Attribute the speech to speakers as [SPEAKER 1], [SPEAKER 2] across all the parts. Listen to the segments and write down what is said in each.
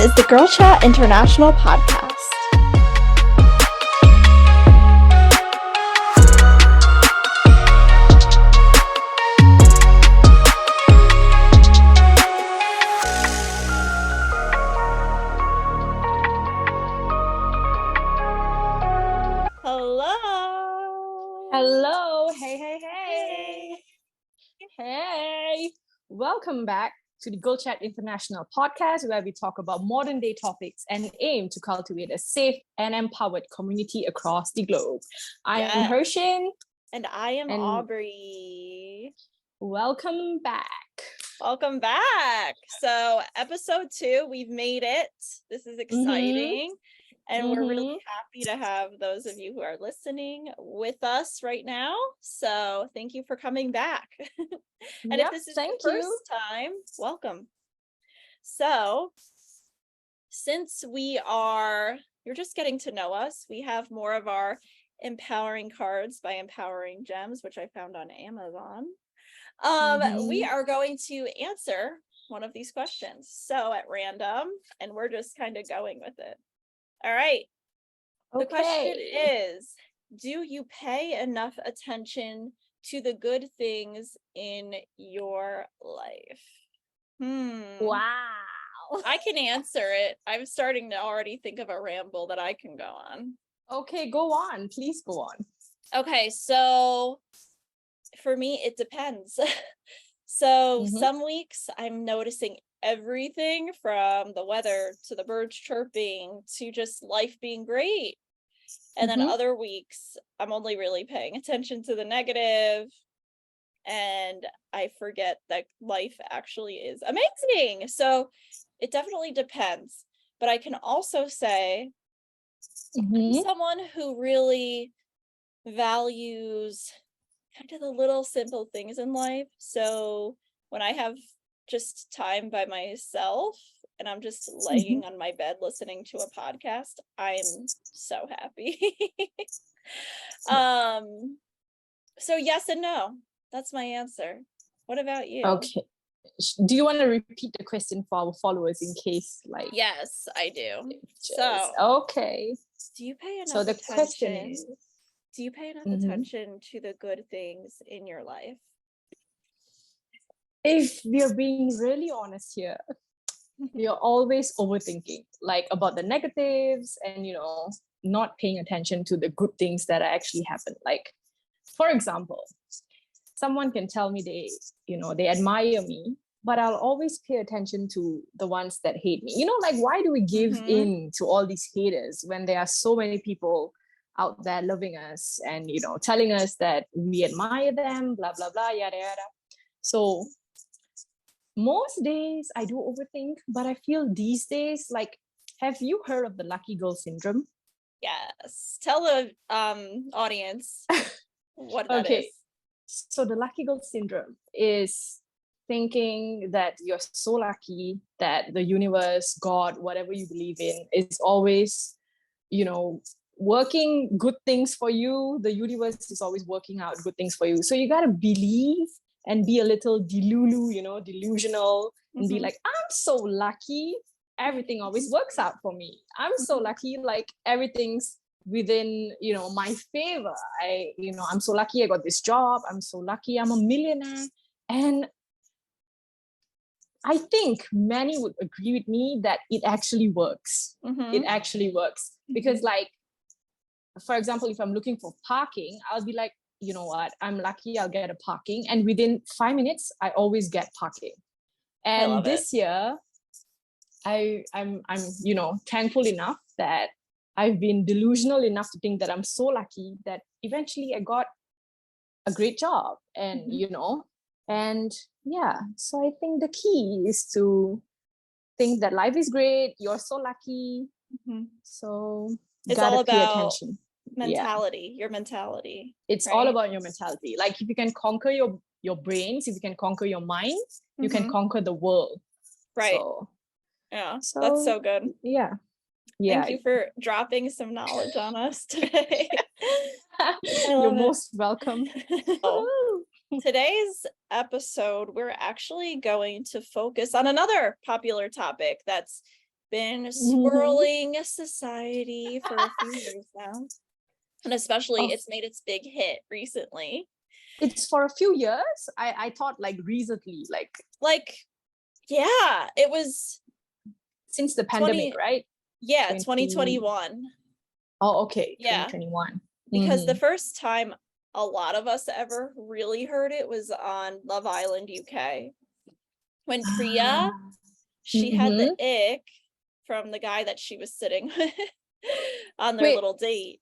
[SPEAKER 1] is the Girl Chat International podcast.
[SPEAKER 2] Hello. Hey. Hey. Welcome back to the Girl Chat International podcast, where we talk about modern day topics and aim to cultivate a safe and empowered community across the globe. I am Hersyn.
[SPEAKER 1] And I am Aubrey.
[SPEAKER 2] Welcome back.
[SPEAKER 1] Welcome back. So episode 2, we've made it. This is exciting. And we're really happy to have those of you who are listening with us right now. So thank you for coming back. And if this is your first time, welcome. So since you're just getting to know us, we have more of our empowering cards by Empowering Gems, which I found on Amazon. We are going to answer one of these questions. So at random, and we're just kind of going with it. All right. The question is, do you pay enough attention to the good things in your life?
[SPEAKER 2] Wow.
[SPEAKER 1] I can answer it. I'm starting to already think of a ramble that I can go on.
[SPEAKER 2] Okay, go on. Please go on.
[SPEAKER 1] Okay, so for me, it depends. Some weeks I'm noticing everything from the weather to the birds chirping to just life being great. And then other weeks I'm only really paying attention to the negative and I forget that life actually is amazing. So it definitely depends. But I can also say I'm someone who really values kind of the little simple things in life. So when I have just time by myself and I'm just laying on my bed listening to a podcast, I'm so happy. So yes and no. That's my answer. What about you?
[SPEAKER 2] Okay. Do you want to repeat the question for our followers in case
[SPEAKER 1] Yes, I do.
[SPEAKER 2] Okay.
[SPEAKER 1] Do you pay enough
[SPEAKER 2] so the
[SPEAKER 1] attention?
[SPEAKER 2] Question is,
[SPEAKER 1] do you pay enough attention to the good things in your life?
[SPEAKER 2] If we're being really honest here, you're always overthinking about the negatives and not paying attention to the good things that actually happen. For example, someone can tell me they admire me, but I'll always pay attention to the ones that hate me. Why do we give in to all these haters when there are so many people out there loving us and telling us that we admire them, blah blah blah, yada yada. So most days I do overthink, but I feel these days, have you heard of the lucky girl syndrome?
[SPEAKER 1] Yes. Tell the audience what that is.
[SPEAKER 2] So the lucky girl syndrome is thinking that you're so lucky that the universe, God, whatever you believe in, is always, working good things for you. The universe is always working out good things for you. So you got to believe and be a little delusional and be like, I'm so lucky. Everything always works out for me. I'm so lucky. Everything's within, my favor. I'm so lucky I got this job. I'm so lucky I'm a millionaire. And I think many would agree with me that it actually works. It actually works. Because for example, if I'm looking for parking, I'll be like, you know what, I'm lucky I'll get a parking. And within 5 minutes, I always get parking. And this year, I'm thankful enough that I've been delusional enough to think that I'm so lucky that eventually I got a great job. And, so I think the key is to think that life is great. You're so lucky. So
[SPEAKER 1] it's
[SPEAKER 2] gotta
[SPEAKER 1] all about
[SPEAKER 2] pay attention.
[SPEAKER 1] Mentality, your mentality.
[SPEAKER 2] It's all about your mentality. If you can conquer your brains, if you can conquer your mind, you can conquer the world.
[SPEAKER 1] Right. That's so good.
[SPEAKER 2] Yeah.
[SPEAKER 1] Thank you for dropping some knowledge on us today.
[SPEAKER 2] You're most welcome.
[SPEAKER 1] Today's episode, we're actually going to focus on another popular topic that's been swirling society for a few years now. And especially it's made its big hit recently.
[SPEAKER 2] It's for a few years. I thought like recently,
[SPEAKER 1] like yeah, it was
[SPEAKER 2] since the pandemic, right?
[SPEAKER 1] 2021.
[SPEAKER 2] Oh, okay.
[SPEAKER 1] Yeah.
[SPEAKER 2] 2021.
[SPEAKER 1] Because the first time a lot of us ever really heard it was on Love Island UK. When Priya, she had the ick from the guy that she was sitting with on their little date.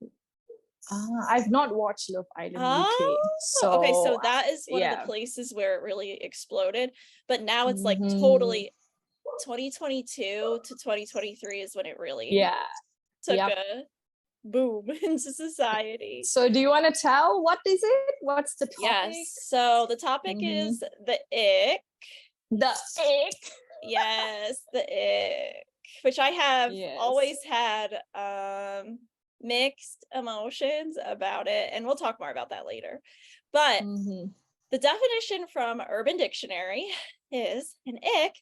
[SPEAKER 2] I've not watched Love Island UK.
[SPEAKER 1] Okay, so that is one of the places where it really exploded. But now it's like totally 2022 to 2023 is when it really took a boom into society.
[SPEAKER 2] So do you want to tell what is it? What's the topic?
[SPEAKER 1] Yes. So the topic is the ick.
[SPEAKER 2] The ick.
[SPEAKER 1] Yes, the ick. Which I have always had mixed emotions about it, and we'll talk more about that later. But the definition from Urban Dictionary is an ick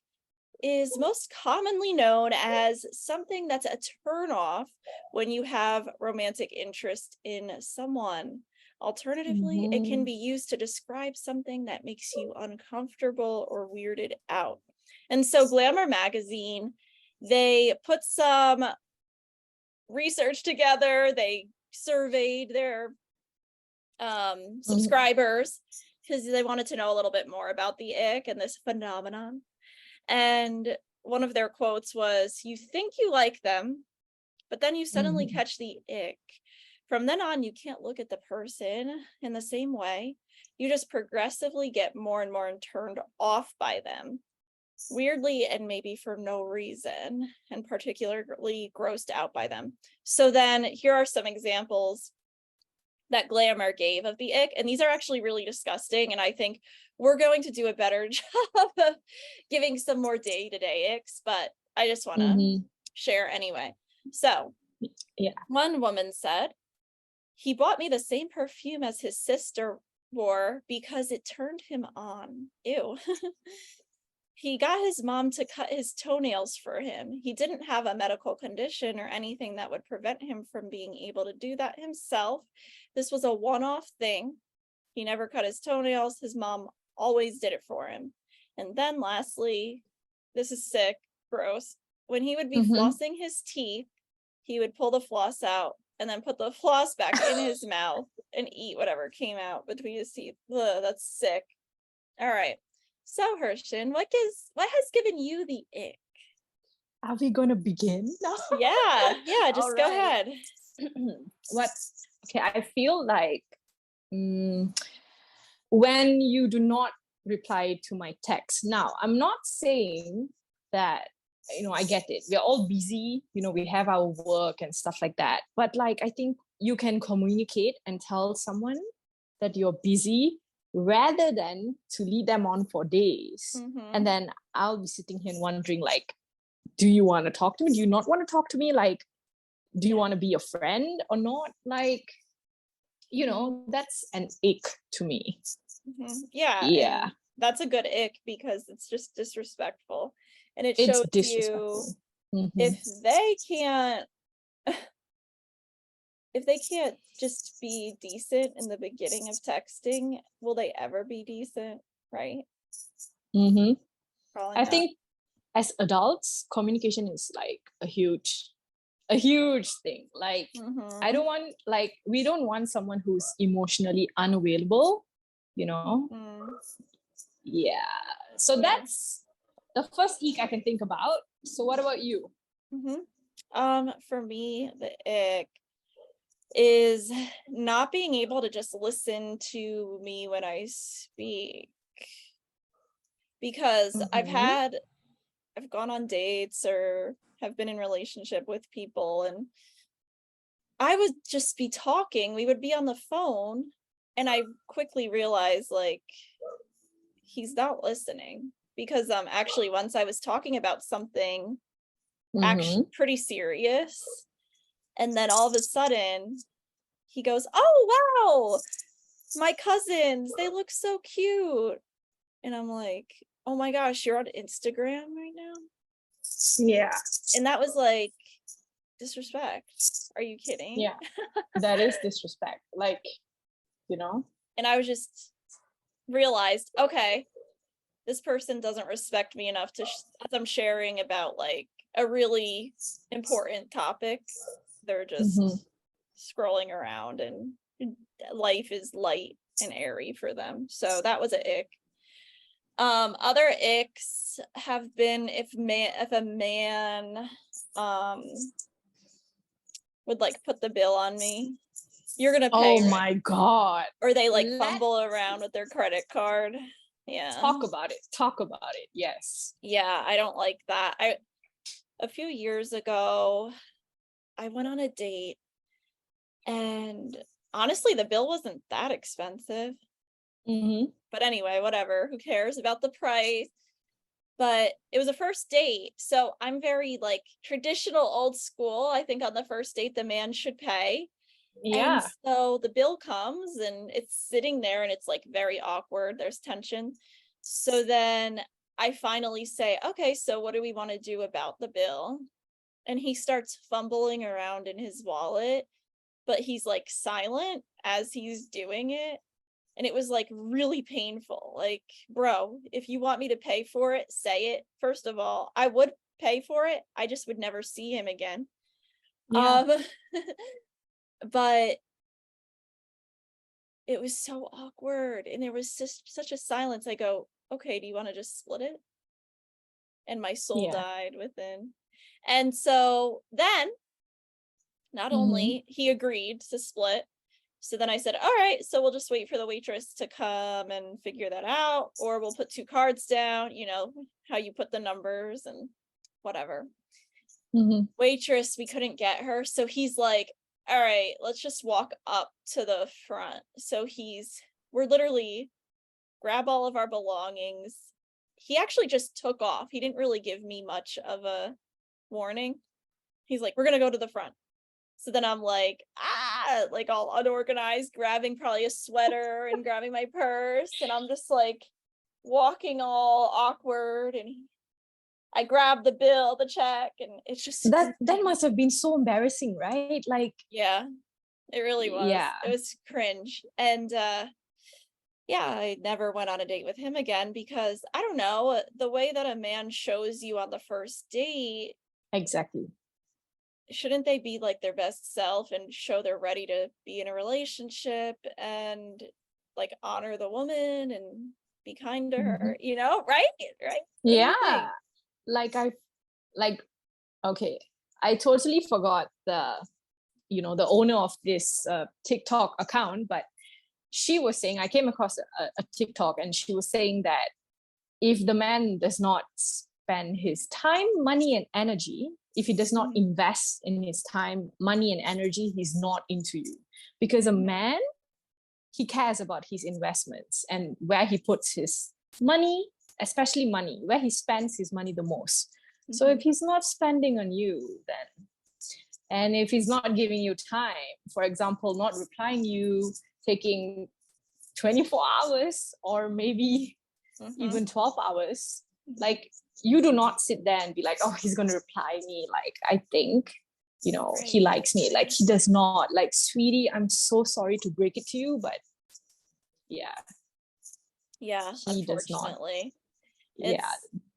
[SPEAKER 1] is most commonly known as something that's a turnoff when you have romantic interest in someone. Alternatively, it can be used to describe something that makes you uncomfortable or weirded out. And so Glamour magazine, they put some research together. They surveyed their subscribers because they wanted to know a little bit more about the ick and this phenomenon. And one of their quotes was, "You think you like them, but then you suddenly catch the ick. From then on, you can't look at the person in the same way. You just progressively get more and more turned off by them, weirdly and maybe for no reason, and particularly grossed out by them." So then here are some examples that Glamour gave of the ick, and these are actually really disgusting, and I think we're going to do a better job of giving some more day-to-day icks, but I just want to share anyway. So one woman said, "He bought me the same perfume as his sister wore because it turned him on." Ew. "He got his mom to cut his toenails for him. He didn't have a medical condition or anything that would prevent him from being able to do that himself. This was a one-off thing. He never cut his toenails. His mom always did it for him." And then lastly, this is sick, gross. "When he would be flossing his teeth, he would pull the floss out and then put the floss back in his mouth and eat whatever came out between his teeth." Ugh, that's sick. All right. So Hersyn, what has given you the ick?
[SPEAKER 2] Are we gonna begin now?
[SPEAKER 1] Yeah, just go ahead.
[SPEAKER 2] Okay, I feel like when you do not reply to my text. Now, I'm not saying that, I get it. We're all busy, we have our work and stuff like that. But like, I think you can communicate and tell someone that you're busy rather than to lead them on for days. And then I'll be sitting here and wondering, like, do you want to talk to me? Do you not want to talk to me? Like, do you want to be a friend or not? Like, that's an ick to me.
[SPEAKER 1] Yeah. That's a good ick because it's just disrespectful. And it shows you if they can't just be decent in the beginning of texting, will they ever be decent, right?
[SPEAKER 2] Probably I
[SPEAKER 1] not.
[SPEAKER 2] think as adults, communication is like a huge thing. Like, we don't want someone who's emotionally unavailable, So that's the first ick I can think about. So what about you?
[SPEAKER 1] For me, the ick is not being able to just listen to me when I speak, because I've gone on dates or have been in relationship with people, and I would just be talking. We would be on the phone, and I quickly realized, like, he's not listening, because actually once I was talking about something actually pretty serious, and then all of a sudden he goes, "Oh wow, my cousins, they look so cute." And I'm like, "Oh my gosh, you're on Instagram right now?"
[SPEAKER 2] Yeah.
[SPEAKER 1] And that was like disrespect. Are you kidding?
[SPEAKER 2] Yeah. That is disrespect. Like, you know?
[SPEAKER 1] And I was just realized, okay, this person doesn't respect me enough to as I'm sharing about like a really important topic. They're just
[SPEAKER 2] Mm-hmm.
[SPEAKER 1] scrolling around and life is light and airy for them. So that was a ick. Other icks have been if a man would like put the bill on me. You're gonna pay,
[SPEAKER 2] Oh
[SPEAKER 1] right?
[SPEAKER 2] my God.
[SPEAKER 1] Or they like
[SPEAKER 2] Let's
[SPEAKER 1] fumble around with their credit card. Yeah.
[SPEAKER 2] talk about it. Talk about it. Yes.
[SPEAKER 1] Yeah, I don't like that. A few years ago, I went on a date and honestly the bill wasn't that expensive.
[SPEAKER 2] Mm-hmm.
[SPEAKER 1] But anyway, whatever. Who cares about the price? But it was a first date. So I'm very like traditional old school. I think on the first date, the man should pay. And
[SPEAKER 2] Yeah.
[SPEAKER 1] so the bill comes and it's sitting there and it's like very awkward. There's tension. So then I finally say, okay, so what do we want to do about the bill? And he starts fumbling around in his wallet, but he's like silent as he's doing it. And it was like really painful. Like, bro, if you want me to pay for it, say it. First of all, I would pay for it. I just would never see him again.
[SPEAKER 2] Yeah.
[SPEAKER 1] But it was so awkward and there was just such a silence. I go, okay, do you want to just split it? And my soul
[SPEAKER 2] Yeah.
[SPEAKER 1] died within. And so then not
[SPEAKER 2] Mm-hmm.
[SPEAKER 1] only he agreed to split, so then I said, all right, so we'll just wait for the waitress to come and figure that out, or we'll put two cards down, you know, how you put the numbers and whatever.
[SPEAKER 2] Mm-hmm.
[SPEAKER 1] Waitress, we couldn't get her. So he's like, all right, let's just walk up to the front. So we're literally grab all of our belongings. He actually just took off. He didn't really give me much of a warning. He's like, we're going to go to the front. So then I'm like, like all unorganized, grabbing probably a sweater and grabbing my purse. And I'm just like walking all awkward. And I grab the bill, the check, and it's just
[SPEAKER 2] That must have been so embarrassing, right? Like,
[SPEAKER 1] yeah, it really was.
[SPEAKER 2] yeah.
[SPEAKER 1] It was cringe. And yeah, I never went on a date with him again because I don't know, the way that a man shows you on the first date,
[SPEAKER 2] Exactly.
[SPEAKER 1] shouldn't they be like their best self and show they're ready to be in a relationship and like honor the woman and be kind to her, you know, right? Right? What do you think?
[SPEAKER 2] Yeah. Like okay, I totally forgot the owner of this TikTok account, but she was saying, I came across a TikTok and she was saying that if the man does not spend his time, money, and energy, if he does not invest in his time, money, and energy, he's not into you. Because a man, he cares about his investments and where he puts his money, especially money, where he spends his money the most. So if he's not spending on you, then, and if he's not giving you time, for example, not replying you, taking 24 hours or maybe even 12 hours, like you do not sit there and be like, oh, he's going to reply me. Like, I think, he likes me. Like, he does not. Like, sweetie, I'm so sorry to break it to you, but yeah.
[SPEAKER 1] Yeah,
[SPEAKER 2] He does not.
[SPEAKER 1] unfortunately.
[SPEAKER 2] Yeah.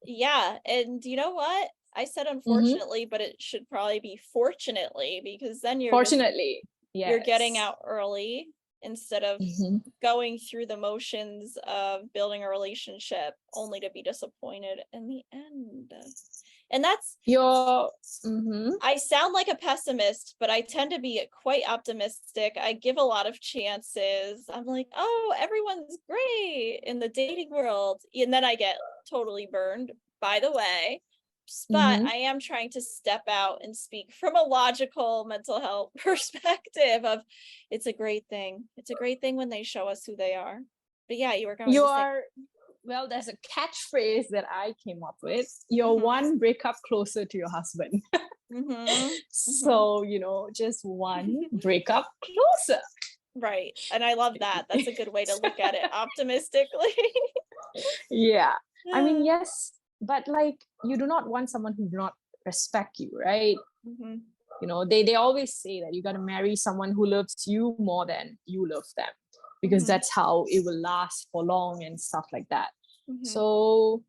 [SPEAKER 1] Yeah. And you know what? I said unfortunately, but it should probably be fortunately, because then
[SPEAKER 2] fortunately,
[SPEAKER 1] you're getting out early instead of going through the motions of building a relationship only to be disappointed in the end. And that's I sound like a pessimist, but I tend to be quite optimistic. I give a lot of chances. I'm like, oh, everyone's great in the dating world. And then I get totally burned, by the way. But I am trying to step out and speak from a logical mental health perspective of it's a great thing. It's a great thing when they show us who they are. But yeah, you were going to say.
[SPEAKER 2] Well, there's a catchphrase that I came up with. You're one breakup closer to your husband. So, just one breakup closer.
[SPEAKER 1] Right. And I love that. That's a good way to look at it optimistically.
[SPEAKER 2] Yeah. I mean, yes, but like, you do not want someone who do not respect you, right?
[SPEAKER 1] Mm-hmm.
[SPEAKER 2] You know, they always say that you got to marry someone who loves you more than you love them, because
[SPEAKER 1] Mm-hmm.
[SPEAKER 2] that's how it will last for long and stuff like that.
[SPEAKER 1] Mm-hmm.
[SPEAKER 2] So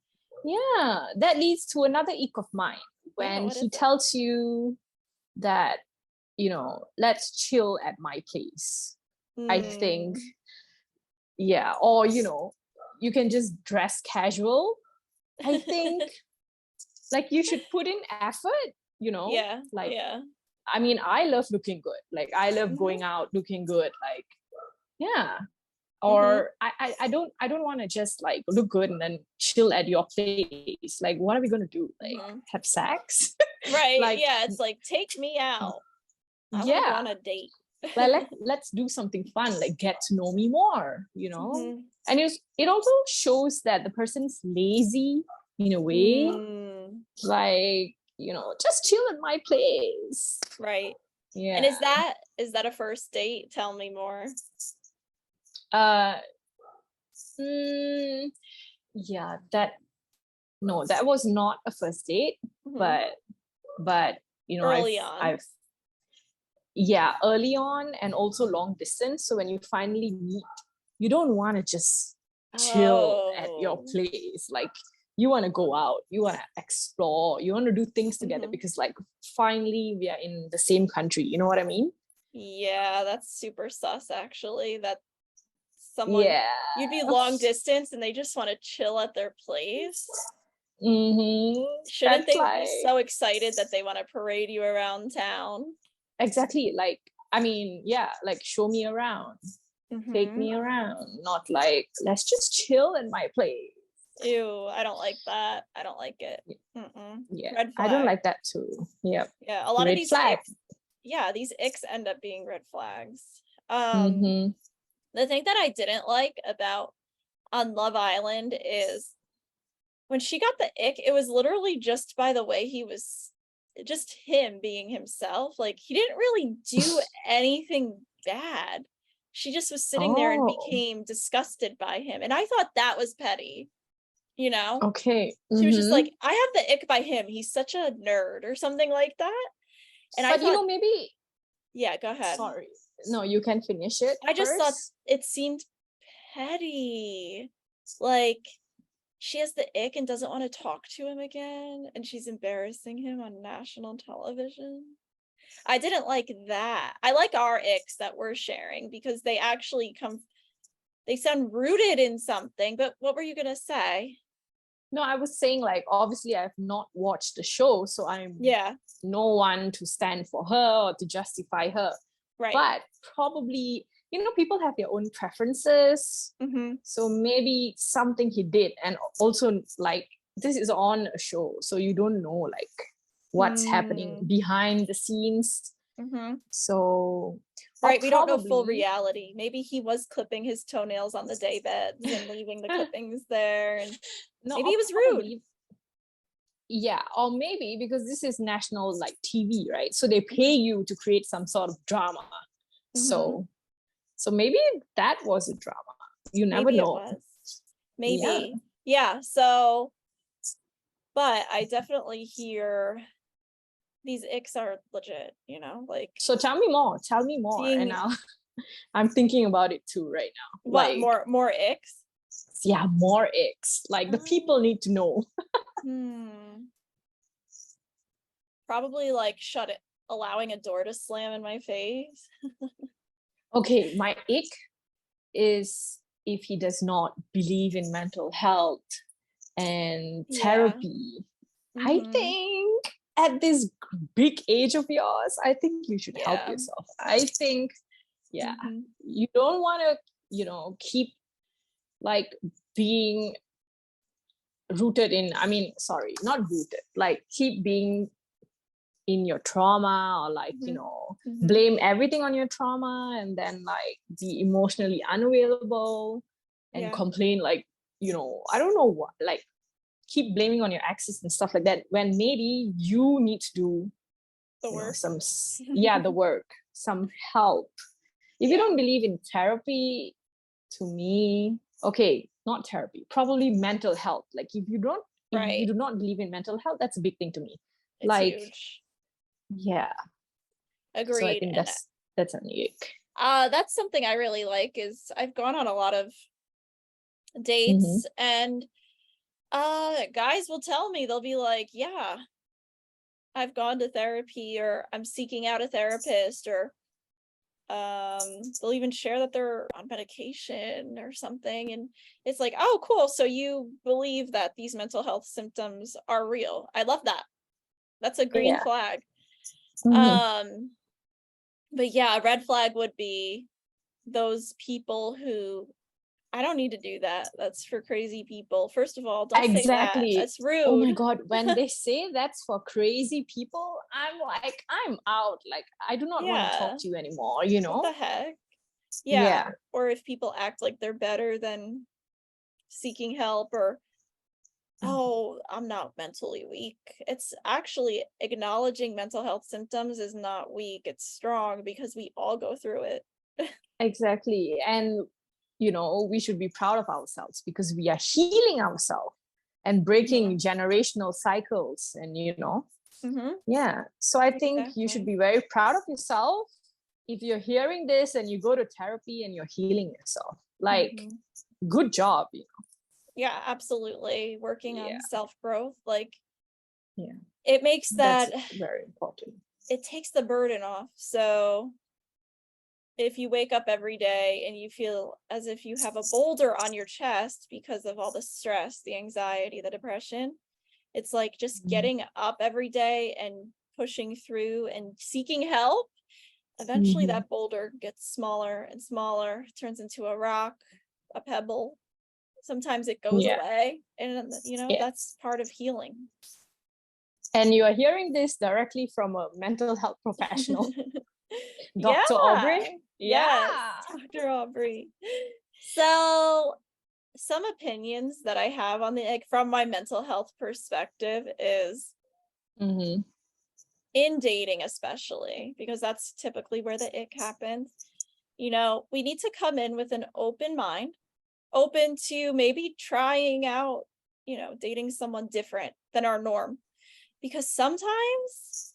[SPEAKER 2] yeah, that leads to another ick of mine, when he tells you that, you know, let's chill at my place. I think, yeah, or, you know, you can just dress casual. I think like you should put in effort, you know.
[SPEAKER 1] Yeah.
[SPEAKER 2] Like,
[SPEAKER 1] yeah.
[SPEAKER 2] I mean, I love looking good. Like, I love
[SPEAKER 1] Mm-hmm.
[SPEAKER 2] going out looking good. Like, yeah.
[SPEAKER 1] Mm-hmm.
[SPEAKER 2] Or I don't want to just like look good and then chill at your place. Like, what are we gonna do? Like,
[SPEAKER 1] Mm-hmm.
[SPEAKER 2] have sex?
[SPEAKER 1] Right.
[SPEAKER 2] Like,
[SPEAKER 1] yeah. It's like, take me out. I want to go
[SPEAKER 2] yeah.
[SPEAKER 1] on a date.
[SPEAKER 2] Like, let's do something fun. Like, get to know me more. You know.
[SPEAKER 1] Mm-hmm.
[SPEAKER 2] And it also shows that the person's lazy in a way. Like, you know, just chill at my place.
[SPEAKER 1] Right.
[SPEAKER 2] Yeah.
[SPEAKER 1] And is that a first date? Tell me more.
[SPEAKER 2] Yeah, that was not a first date.
[SPEAKER 1] Mm-hmm.
[SPEAKER 2] but you know,
[SPEAKER 1] Early on.
[SPEAKER 2] I've yeah, early on, and also long distance. So when you finally meet, you don't want to just chill at your place. Like, you want to go out, you want to explore, you want to do things together, because like, finally we are in the same country, you know what I mean?
[SPEAKER 1] Yeah, that's super sus actually, that someone you'd be long distance and they just want to chill at their place. Shouldn't they be so excited that they want to parade you around town?
[SPEAKER 2] Exactly. Like, I mean, yeah, like, show me around, take me around, not like, let's just chill in my place.
[SPEAKER 1] Ew, I don't like that. I don't like it.
[SPEAKER 2] Yeah,
[SPEAKER 1] red flag.
[SPEAKER 2] I don't like that too. Yeah,
[SPEAKER 1] a lot
[SPEAKER 2] red
[SPEAKER 1] of these
[SPEAKER 2] flags.
[SPEAKER 1] these icks end up being red flags. The thing that I didn't like about on Love Island is when she got the ick, it was literally just by the way he was, just him being himself. Like, he didn't really do anything bad. She just was sitting there and became disgusted by him. And I thought that was petty, you know?
[SPEAKER 2] Okay.
[SPEAKER 1] She was just like, I have the ick by him. He's such a nerd or something like that. And I thought,
[SPEAKER 2] you know, maybe.
[SPEAKER 1] Yeah, go ahead.
[SPEAKER 2] Sorry. No, you can finish it.
[SPEAKER 1] I just thought it seemed petty. Like, she has the ick and doesn't want to talk to him again, and she's embarrassing him on national television. I didn't like that. I like our icks that we're sharing because they actually they sound rooted in something. But what were you gonna say?
[SPEAKER 2] No, I was saying, like, obviously I've not watched the show, so I'm no one to stand for her or to justify her. Right. But probably, you know, people have their own preferences. So maybe something he did, and also, like, this is on a show, so you don't know like what's happening behind the scenes. So
[SPEAKER 1] right, we don't know full reality. Maybe he was clipping his toenails on the day beds and leaving the clippings there, and maybe he was rude.
[SPEAKER 2] Yeah, or maybe because this is national, like, TV, right? So they pay you to create some sort of drama. So maybe that was a drama. You never know.
[SPEAKER 1] It was. Maybe. Yeah. So, but I definitely hear these icks are legit, you know, like.
[SPEAKER 2] So tell me more. And I'm thinking about it too right now.
[SPEAKER 1] What, like, more icks?
[SPEAKER 2] Yeah, more icks. Like, the people need to know.
[SPEAKER 1] Probably like allowing a door to slam in my face.
[SPEAKER 2] Okay, my ick is if he does not believe in mental health and therapy. I think at this big age of yours, I think you should help yourself. I think, you don't want to, you know, keep like being rooted in, not rooted, like keep being in your trauma, or like, you know, blame everything on your trauma, and then like be emotionally unavailable and complain, like, you know, I don't know what, like, keep blaming on your exes and stuff like that, when maybe you need to do
[SPEAKER 1] the work.
[SPEAKER 2] The work, some help. If you don't believe in therapy, to me, okay, not therapy, probably mental health. Like, if if you
[SPEAKER 1] Right.
[SPEAKER 2] do not believe in mental health, that's a big thing to me.
[SPEAKER 1] It's
[SPEAKER 2] Like,
[SPEAKER 1] huge.
[SPEAKER 2] yeah. So I
[SPEAKER 1] Agreed.
[SPEAKER 2] think
[SPEAKER 1] And
[SPEAKER 2] that's a ick.
[SPEAKER 1] that's something I really like is I've gone on a lot of
[SPEAKER 2] Mm-hmm.
[SPEAKER 1] dates, and guys will tell me, they'll be like, yeah, I've gone to therapy, or I'm seeking out a therapist, or they'll even share that they're on medication or something. And it's like, oh cool, so you believe that these mental health symptoms are real. I love that. That's a green
[SPEAKER 2] Yeah.
[SPEAKER 1] flag.
[SPEAKER 2] Mm-hmm.
[SPEAKER 1] But yeah, a red flag would be those people who, I don't need to do that. That's for crazy people. First of all, don't say that.
[SPEAKER 2] Exactly.
[SPEAKER 1] That's
[SPEAKER 2] Oh my
[SPEAKER 1] rude.
[SPEAKER 2] God. When they say that's for crazy people, I'm like, I'm out. Like, I do not want to talk
[SPEAKER 1] Yeah.
[SPEAKER 2] to you anymore, you
[SPEAKER 1] What the
[SPEAKER 2] know?
[SPEAKER 1] heck? Yeah.
[SPEAKER 2] Yeah.
[SPEAKER 1] Or if people act like they're better than seeking help, or, oh, I'm not mentally weak. It's actually acknowledging mental health symptoms is not weak, it's strong, because we all go through it.
[SPEAKER 2] Exactly. And, you know, we should be proud of ourselves because we are healing ourselves and breaking generational cycles. And, you know,
[SPEAKER 1] Mm-hmm.
[SPEAKER 2] yeah. So I think you should
[SPEAKER 1] Exactly.
[SPEAKER 2] be very proud of yourself if you're hearing this and you go to therapy and you're healing yourself. Like,
[SPEAKER 1] Mm-hmm.
[SPEAKER 2] good job, you know?
[SPEAKER 1] Yeah, absolutely. Working
[SPEAKER 2] Yeah.
[SPEAKER 1] on self-growth, like,
[SPEAKER 2] Yeah.
[SPEAKER 1] it makes
[SPEAKER 2] That's
[SPEAKER 1] that,
[SPEAKER 2] very important.
[SPEAKER 1] it takes the burden off. So if you wake up every day and you feel as if you have a boulder on your chest because of all the stress, the anxiety, the depression, it's like just getting up every day and pushing through and seeking help. Eventually
[SPEAKER 2] Mm-hmm.
[SPEAKER 1] that boulder gets smaller and smaller, turns into a rock, a pebble. Sometimes it goes
[SPEAKER 2] Yeah.
[SPEAKER 1] away, and you know,
[SPEAKER 2] Yeah.
[SPEAKER 1] that's part of healing.
[SPEAKER 2] And you are hearing this directly from a mental health professional, Dr.
[SPEAKER 1] Yeah.
[SPEAKER 2] Aubrey. Yeah.
[SPEAKER 1] Yes, Dr. Aubrey. So some opinions that I have on the, like, from my mental health perspective is,
[SPEAKER 2] Mm-hmm.
[SPEAKER 1] in dating especially, because that's typically where the ick happens, you know, we need to come in with an open mind, open to maybe trying out, you know, dating someone different than our norm, because sometimes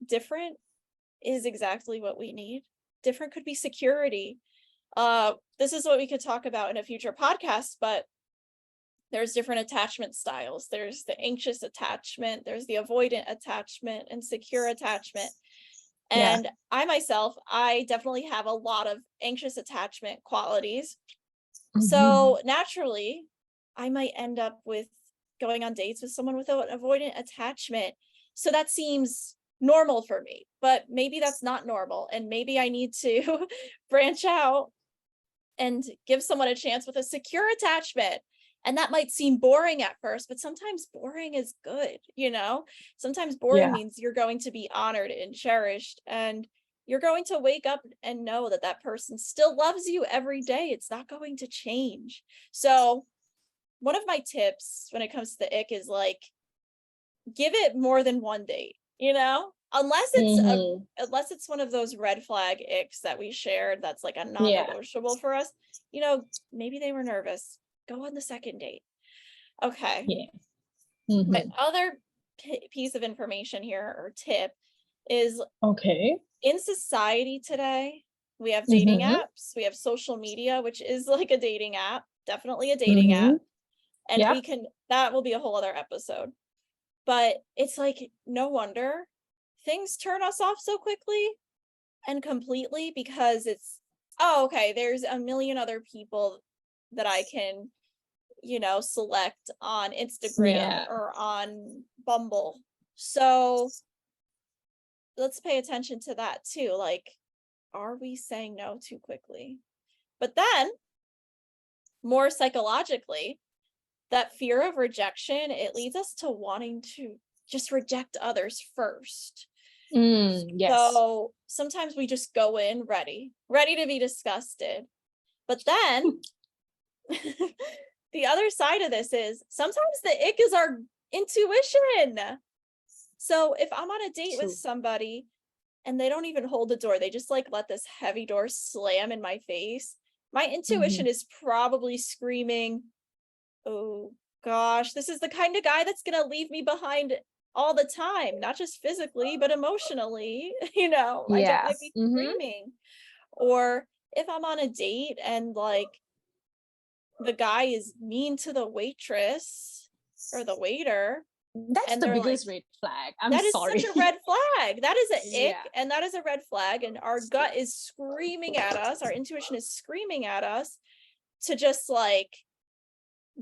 [SPEAKER 1] different is exactly what we need. Different could be security. This is what we could talk about in a future podcast, but there's different attachment styles. There's the anxious attachment, there's the avoidant attachment, and secure attachment.
[SPEAKER 2] Yeah.
[SPEAKER 1] And I myself, I definitely have a lot of anxious attachment qualities.
[SPEAKER 2] Mm-hmm.
[SPEAKER 1] So naturally, I might end up with going on dates with someone with an avoidant attachment. So that seems normal for me, but maybe that's not normal. And maybe I need to branch out and give someone a chance with a secure attachment. And that might seem boring at first, but sometimes boring is good, you know? Sometimes boring
[SPEAKER 2] Yeah.
[SPEAKER 1] means you're going to be honored and cherished, and you're going to wake up and know that that person still loves you every day. It's not going to change. So one of my tips when it comes to the ick is, like, give it more than one date, you know?
[SPEAKER 2] Mm-hmm.
[SPEAKER 1] Unless it's one of those red flag icks that we shared, that's like a
[SPEAKER 2] Yeah.
[SPEAKER 1] non-negotiable for us, you know, maybe they were nervous. Go on the second date. Okay.
[SPEAKER 2] Yeah.
[SPEAKER 1] My
[SPEAKER 2] Mm-hmm.
[SPEAKER 1] other piece of information here, or tip, is
[SPEAKER 2] Okay.
[SPEAKER 1] in society today, we have dating
[SPEAKER 2] Mm-hmm.
[SPEAKER 1] apps, we have social media, which is like a dating app, definitely a dating
[SPEAKER 2] Mm-hmm.
[SPEAKER 1] app. And
[SPEAKER 2] Yeah.
[SPEAKER 1] we can, that will be a whole other episode. But it's like, no wonder things turn us off so quickly and completely, because it's, oh, okay, there's a million other people that I can, you know, select on Instagram
[SPEAKER 2] Yeah.
[SPEAKER 1] or on Bumble. So let's pay attention to that too. Like, are we saying no too quickly? But then, more psychologically, that fear of rejection, it leads us to wanting to just reject others first.
[SPEAKER 2] Yes.
[SPEAKER 1] So sometimes we just go in ready to be disgusted. But then the other side of this is sometimes the ick is our intuition. So if I'm on a date with
[SPEAKER 2] True.
[SPEAKER 1] somebody and they don't even hold the door, they just like let this heavy door slam in my face, my
[SPEAKER 2] Mm-hmm.
[SPEAKER 1] intuition is probably screaming, oh, gosh, this is the kind of guy that's gonna leave me behind all the time, not just physically, but emotionally. I don't want to
[SPEAKER 2] Yes.
[SPEAKER 1] be screaming. Or if I'm on a date and like the guy is mean to the waitress or the waiter,
[SPEAKER 2] That's
[SPEAKER 1] and
[SPEAKER 2] the
[SPEAKER 1] they're like,
[SPEAKER 2] biggest red flag. I'm
[SPEAKER 1] that is
[SPEAKER 2] sorry.
[SPEAKER 1] such a red flag. That is an ick,
[SPEAKER 2] Yeah.
[SPEAKER 1] and that is a red flag. And our gut is screaming at us, our intuition is screaming at us to just like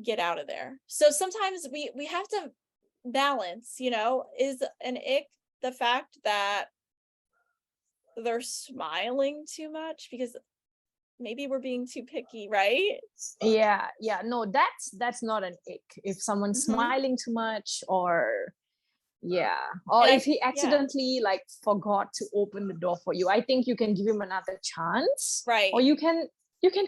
[SPEAKER 1] get out of there. So sometimes we have to balance, is an ick the fact that they're smiling too much because maybe we're being too picky, right?
[SPEAKER 2] Yeah, no, that's not an ick if someone's smiling too much, or or
[SPEAKER 1] And
[SPEAKER 2] if he accidentally like forgot to open the door for you. I think you can give him another chance,
[SPEAKER 1] right.
[SPEAKER 2] or you can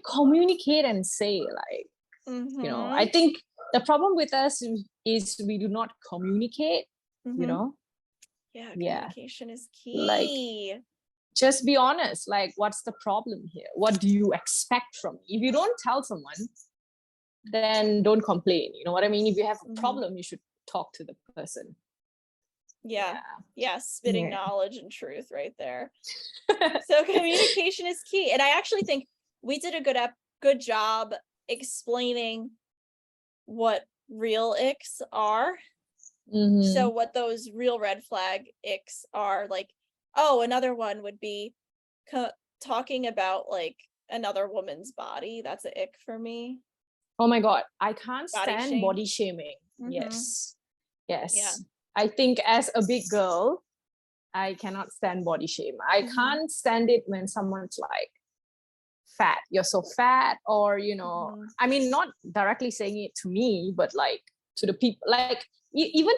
[SPEAKER 2] communicate and say like, I think the problem with us is we do not communicate.
[SPEAKER 1] Communication is key.
[SPEAKER 2] Like, just be honest. Like, what's the problem here? What do you expect from me? If you don't tell someone, then don't complain. You know what I mean? If you have a problem, you should talk to the person.
[SPEAKER 1] Spitting knowledge and truth right there. So communication is key. And I actually think we did a good job explaining what real icks are. So what those real red flag icks are, like, another one would be talking about like another woman's body. That's an ick for me.
[SPEAKER 2] Oh my God, I can't stand body shaming. Yes. Yeah. I think as a big girl, I cannot stand body shame. I can't stand it when someone's like, fat, you're so fat, or I mean, not directly saying it to me, but like to the people, like even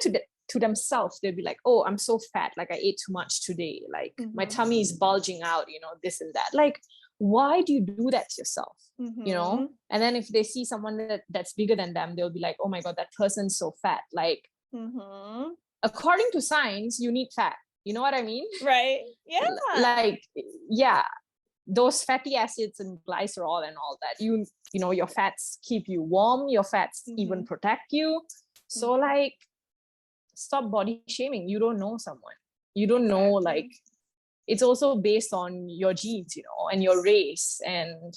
[SPEAKER 2] to themselves, they'll be like, oh, I'm so fat, like I ate too much today, like my tummy is bulging out, this and that. Like, why do you do that to yourself? And then if they see someone that's bigger than them, they'll be like, oh my God, that person's so fat. Like, according to science, you need fat, you know what I mean?
[SPEAKER 1] Right. Yeah.
[SPEAKER 2] Like, those fatty acids and glycerol and all that, your fats keep you warm, your fats even protect you. So like, stop body shaming. You don't know someone, you don't know, like, it's also based on your genes, and your race, and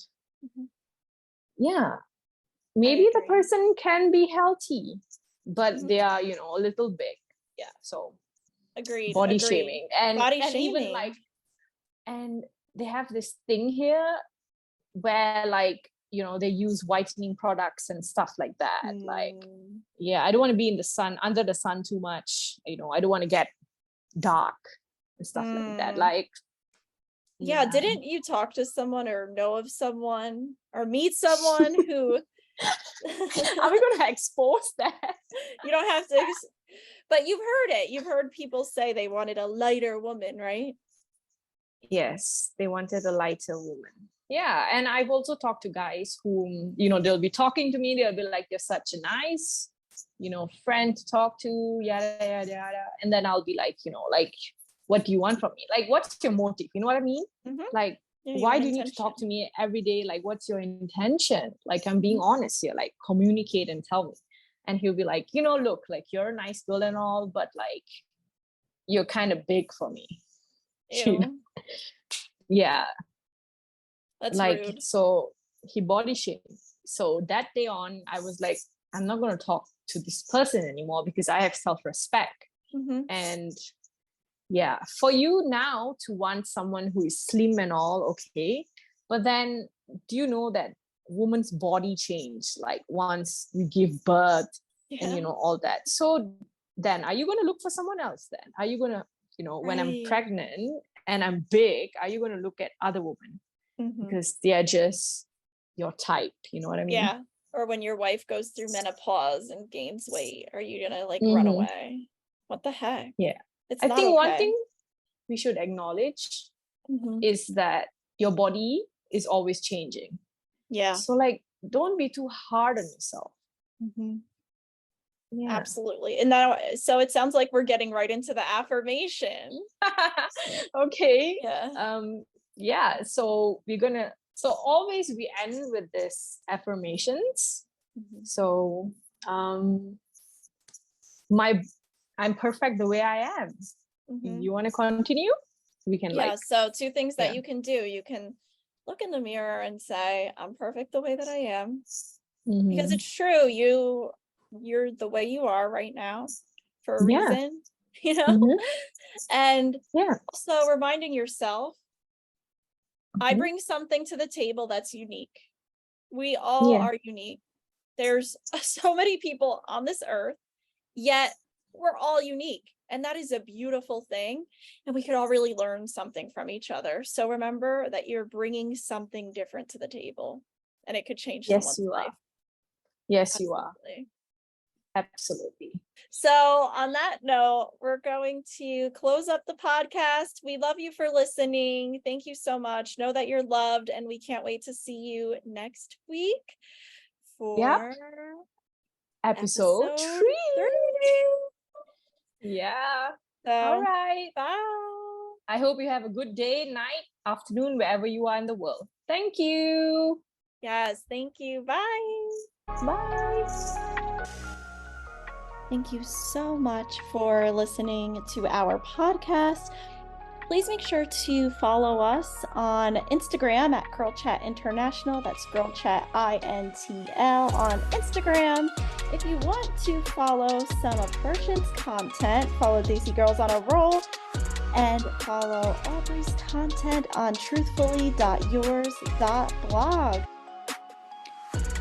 [SPEAKER 2] maybe the person can be healthy, but they are, a little big. So
[SPEAKER 1] agreed.
[SPEAKER 2] Body shaming and
[SPEAKER 1] shaming.
[SPEAKER 2] Even like, and they have this thing here where like, they use whitening products and stuff like that. Like, I don't want to be in the sun, under the sun too much. I don't want to get dark and stuff like that. Like,
[SPEAKER 1] didn't you talk to someone or know of someone or meet someone who
[SPEAKER 2] are we going to expose that?
[SPEAKER 1] You don't have to, but you've heard it. You've heard people say they wanted a lighter woman, right?
[SPEAKER 2] Yes, they wanted a lighter woman. Yeah, and I've also talked to guys whom, they'll be talking to me. They'll be like, you're such a nice, friend to talk to, yada, yada, yada. And then I'll be like, like, what do you want from me? Like, what's your motive? You know what I mean? Like, why do you need to talk to me every day? Like, what's your intention? Like, I'm being honest here, like, communicate and tell me. And he'll be like, look, like, you're a nice girl and all, but like, you're kind of big for me. Yeah.
[SPEAKER 1] That's
[SPEAKER 2] like
[SPEAKER 1] rude.
[SPEAKER 2] So he body shamed. So that day on, I was like, I'm not going to talk to this person anymore because I have self-respect. And for you now to want someone who is slim and all, okay, but then do you know that woman's body change like once we give birth and all that? So then are you going to look for someone else? Then are you going to, when I'm pregnant and I'm big, are you going to look at other women because they're just your type? You know what I mean?
[SPEAKER 1] Yeah. Or when your wife goes through menopause and gains weight, are you gonna like run away? What the heck?
[SPEAKER 2] Yeah.
[SPEAKER 1] It's
[SPEAKER 2] I
[SPEAKER 1] not
[SPEAKER 2] think
[SPEAKER 1] okay.
[SPEAKER 2] one thing we should acknowledge is that your body is always changing. Yeah. So like, don't be too hard on yourself.
[SPEAKER 1] Yeah. Absolutely. And now, so it sounds like we're getting right into the affirmation.
[SPEAKER 2] Okay. Yeah. So so always we end with this affirmations. So I'm perfect the way I am. You want to continue? We can
[SPEAKER 1] so 2 things that you can do. You can look in the mirror and say, I'm perfect the way that I am. Because it's true, you're the way you are right now for a reason, you know. And also reminding yourself, I bring something to the table that's unique. We all are unique. There's so many people on this earth, yet we're all unique. And that is a beautiful thing. And we could all really learn something from each other. So remember that you're bringing something different to the table, and it could change someone's life.
[SPEAKER 2] Yes, you are. Absolutely.
[SPEAKER 1] So on that note, we're going to close up the podcast. We love you for listening. Thank you so much. Know that you're loved, and we can't wait to see you next week for
[SPEAKER 2] episode 3. Yeah.
[SPEAKER 1] So,
[SPEAKER 2] all right.
[SPEAKER 1] Bye.
[SPEAKER 2] I hope you have a good day, night, afternoon, wherever you are in the world. Thank you.
[SPEAKER 1] Yes, thank you. Bye.
[SPEAKER 2] Bye.
[SPEAKER 1] Thank you so much for listening to our podcast. Please make sure to follow us on Instagram at Girl Chat International. That's Girl Chat INTL on Instagram. If you want to follow some of Hersyn's content, follow Daisy Girls on a Roll, and follow Aubrey's content on truthfully.yours.blog.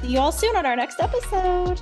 [SPEAKER 1] See you all soon on our next episode.